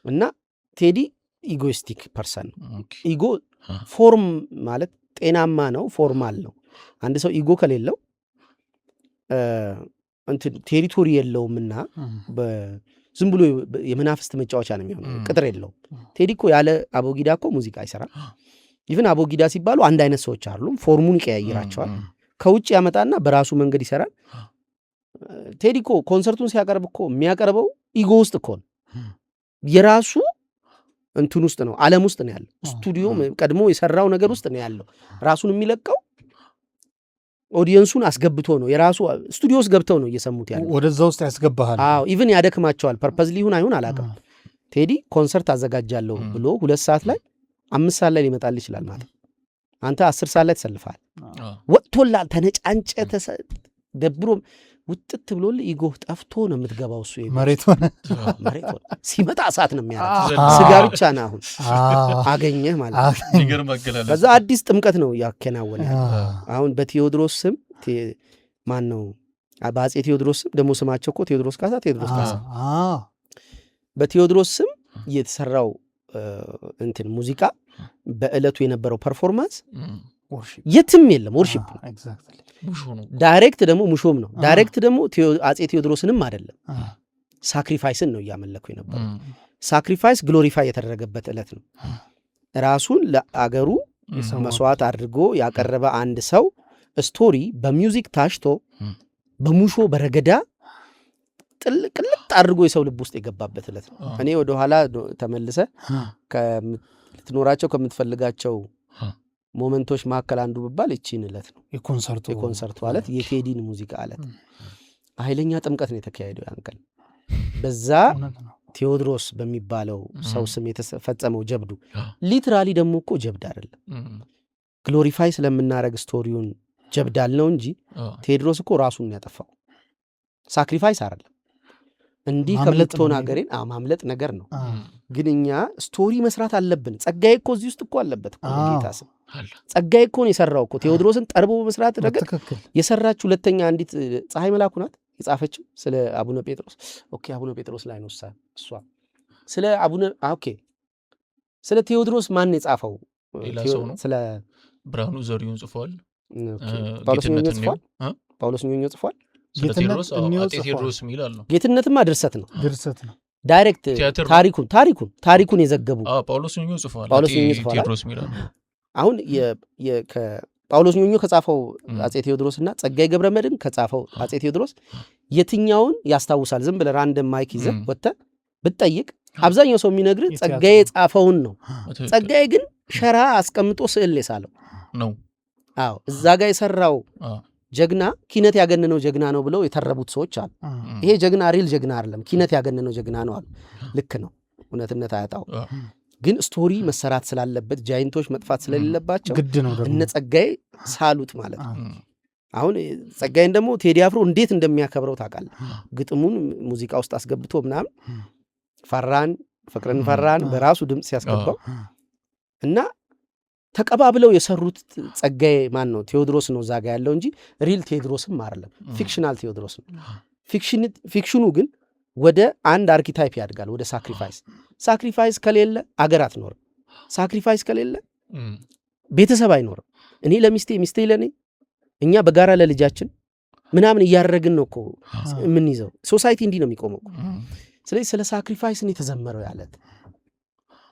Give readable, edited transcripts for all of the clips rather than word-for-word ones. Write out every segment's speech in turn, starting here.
እና ቴዲ ኢጎይስቲክ ፐርሰን ኢጎ ፎርም ማለት ጤናማ ነው ፎርማል ነው አንድ ሰው ኢጎ ከሌለው እንትን ቴሪቶሪ የለውምና ዝም ብሎ የመናፍስት መጫወቻ ነው የሚሆነው ቅጥር የለውም ቴዲ እኮ ያለ አቦጊዳ እኮ ሙዚቃ አይሰራም ኢቭን አቦጊዳ ሲባሉ አንድ አይነት ሰዎች አይደሉም ፎርሙን ይቀያይራቸዋል ከውጭ ያመጣና በራሱ መንገድ ይሰራል ቴዲ እኮ ኮንሰርቱን ሲያቀርብ እኮ የሚያቀርበው ኢጎ ውስጥ እኮ ነው የራሱ እንትን ውስጥ ነው ዓለም ውስጥ ነው ያለው ስቱዲዮ ቀድሞ የሰራው ነገር ውስጥ ነው ያለው ራሱን የሚለቀው ኦዲየንሱን አስገብቶ ነው የራሱ ስቱዲዮ ውስጥ ገብተው ነው እየሰሙት ያለው ወደዛ ውስጥ ያስገባሃል አዎ ኢቭን ያደክማቸዋል ፐርፐዝሊ ይሁን አይሁን አላውቅም ቴዲ ኮንሰርት አዘጋጃለሁ ብሎ 2 ሰዓት ላይ 5 ሰዓት ላይ ሊመጣል ይችላል ማለት አንተ 10 ሰዓት ላይ ተሰልፈሃል ወጥቶላል ተነጫንጨ ደብሮ ውጥት ብሎል ኢጎ ጠፍቶ ነው የምትገባው እሱ መሬት ሆነ ሲመጣ እሳት ነው የሚያረግ ስጋ ብቻ ነው አሁን አገኘህ ማለት ነው ከዛ አዲስ ጥምቀት ነው ያከናወነ አሁን በቴዎድሮስ ስም ማን ነው በአፄ ቴዎድሮስ ስም ደግሞ ስማቸው እኮ ቴዎድሮስ ካሳ በቴዎድሮስ ስም የተሰራው እንትን ሙዚቃ በእለቱ የነበረው ፐርፎርማንስ የትም የለም ወርሺፕ ዳይሬክት ደግሞ ሙሾም ነው ዳይሬክት ደግሞ አፄ ቴዎድሮስንም አይደለም ሳክሪፋይስን ነው እያመለኩ የነበረው ሳክሪፋይስ ግሎሪፋይ የተደረገበት እለት ነው ራሱን ለአገሩ መስዋዕት አድርጎ ያቀረበ አንድ ሰው ስቶሪ በሚውዚክ ታሽቶ በሙሾ በረገዳ ቅልጥ አድርጎ የሰው ልብ ውስጥ የገባበት እለት ነው እኔ ወደ ኋላ ተመልሰ ልትኖራቸው ከምትፈልጋቸው ሞመንቶች መካከል አንዱ ብባል እቺን እለት ነው የኮንሰርቱ አለት የቴዲን ሙዚቃ አለት ኃይለኛ ጥምቀት ነው የተካሄደው ያን ቀን በዛ ቴዎድሮስ በሚባለው ሰው ስም የተፈጸመው ጀብዱ ሊትራሊ ደግሞ እኮ ጀብድ አይደለም ግሎሪፋይ ስለምናረግ ስቶሪውን ጀብዳል ነው እንጂ ቴዎድሮስ እኮ ራሱን ያጠፋው ሳክሪፋይስ አይደለም እንዲህ ከምልቶን ሀገሬን ማምለጥ ነገር ነው ግን እኛ ስቶሪ መስራት አለብን ጸጋዬ እኮ እዚህ ውስጥ እኮ አለበት እኮ ጌታ ስም ጸጋዬ እኮ ነው የሰራው እኮ ቴዎድሮስን ጠርቦ መስራት ነገር የሰራች ሁለተኛ አንዲት ፀሐይ መላኩ ናት የጻፈችው ስለ አቡነ ጴጥሮስ ኦኬ አቡነ ጴጥሮስ ላይ ነው እሷ ስለ አቡነ ኦኬ ስለ ቴዎድሮስ ማን የጻፈው ስለ ብርሃኑ ዘሪሁን ጽፏል ጳውሎስ ኞኞ ጽፏል ቴዎድሮስ ሚላል ነው ጌትነትማ ድርሰት ነው ዳይሬክት ታሪኩን የዘገቡ ጳውሎስ ኞኞ ጽፏል ቴዎድሮስ ሚላል አሁን ጳውሎስ ኞኞ ከጻፈው አፄ ቴዎድሮስና ጸጋዬ ገብረመድህን ከጻፈው አፄ ቴዎድሮስ የትኛውን ያስታውሳል ዝም ብለህ ራንደም ማይክ ይዘህ ወጥተህ ብትጠይቅ አብዛኛው ሰው የሚነግርህ ጸጋዬ የጻፈውን ነው ጸጋዬ ግን ሸራ አስቀምጦ ስዕል የሳለው ነው አዎ እዛ ጋር የሰራው ጀግና ኪነት ያገነነው ጀግና ነው ብለው የተረቡት ሰዎች አሉ ይሄ ጀግና ሪል ጀግና አይደለም ኪነት ያገነነው ጀግና ነው አሉ ልክ ነው እውነትነት አያጣው ግን ስቶሪ መሰራት ስላለበት ጃይንቶች መጥፋት ስለሌለባቸው እነ ጸጋዬ ሳሉት ማለት ነው አሁን ጸጋዬን ደግሞ ቴዲ አፍሮ እንዴት እንደሚያከብረው ታውቃለህ ግጥሙን ሙዚቃ ውስጥ አስገብቶ ምናምን ፍቅርን ፈራን በራሱ ድምጽ ሲያስገባው እና ተቀባብለው የሰሩት ጸጋዬ ማን ነው ቴዎድሮስ ነው ዛጋ ያለው እንጂ ሪል ቴዎድሮስም አይደለም ፊክሽናል ቴዎድሮስ ነው ፊክሽኑ ግን ወደ አንድ አርኪታይፕ ያድጋል ወደ ሳክሪፋይስ ከሌለ አገር አትኖርም ሳክሪፋይስ ከሌለ ቤተሰብ አይኖርም እኔ ሚስቴ ለኔ እኛ በጋራ ለልጃችን ምናምን እያደረግን ነው እኮ ምን ይዘው ሶሳይቲ እንዲህ ነው የሚቆመው ስለዚህ ስለ ሳክሪፋይስ ነው የተዘመረው ያለት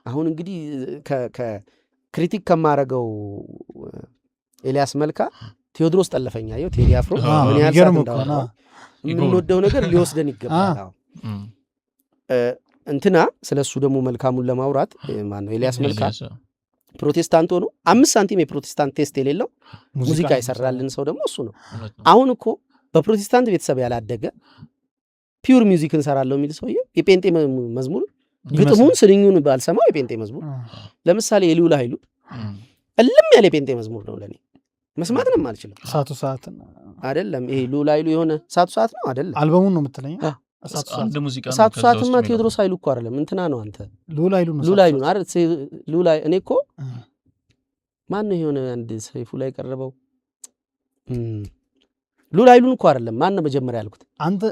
አሁን እንግዲህ ክሪቲክ ከማረገው ኤልያስ መልካ ቴዎድሮስ ጠለፈኛ ይው ቴዲ አፍሮ ምን ያህል ሳንዳው የምንወደው ነገር ሊወስደን ይገባል እንትና ስለሱ ደግሞ መልካሙን ለማውራት ማን ነው ኤልያስ መልካ ፕሮቴስታንት ሆኖ 5 ሳንቲም የፕሮቴስታንት ቴስት የሌለው ሙዚቃ ይሰራልን ሰው ደግሞ እሱ ነው አሁን እኮ በፕሮቴስታንት ቤተሰብ ያላደገ ፒውር ሚውዚክ እንሰራለው የሚል ሰውዬ የጴንጤ መዝሙር ግጥሙን ስንኙን ባልሰማው የጴንጤ መዝሙር ለምሳሌ የልዑል ኃይሉ እልም ያለ የጴንጤ መዝሙር ነው ለኔ መስማትንም አልችልም ሳቱ ሰዓት አይደለም ይሄ ልዑል ኃይሉ የሆነ ሳቱ ሰዓት ነው አይደለም አልበሙን ነው የምትለኝ አንድ ሙዚቃ ነው ሳቱ ሰዓትማ ቴዎድሮስ ኃይሉ እኮ አይደለም እንትና ነው አንተ ልዑል ኃይሉ አይደል ልዑል እኔ እኮ ማን ነው የሆነ አንድ ሰይፉ ላይ ቀርበው ልዑል ኃይሉን እኮ አይደለም ማን ነው መጀመሪያ ያልኩት አንተ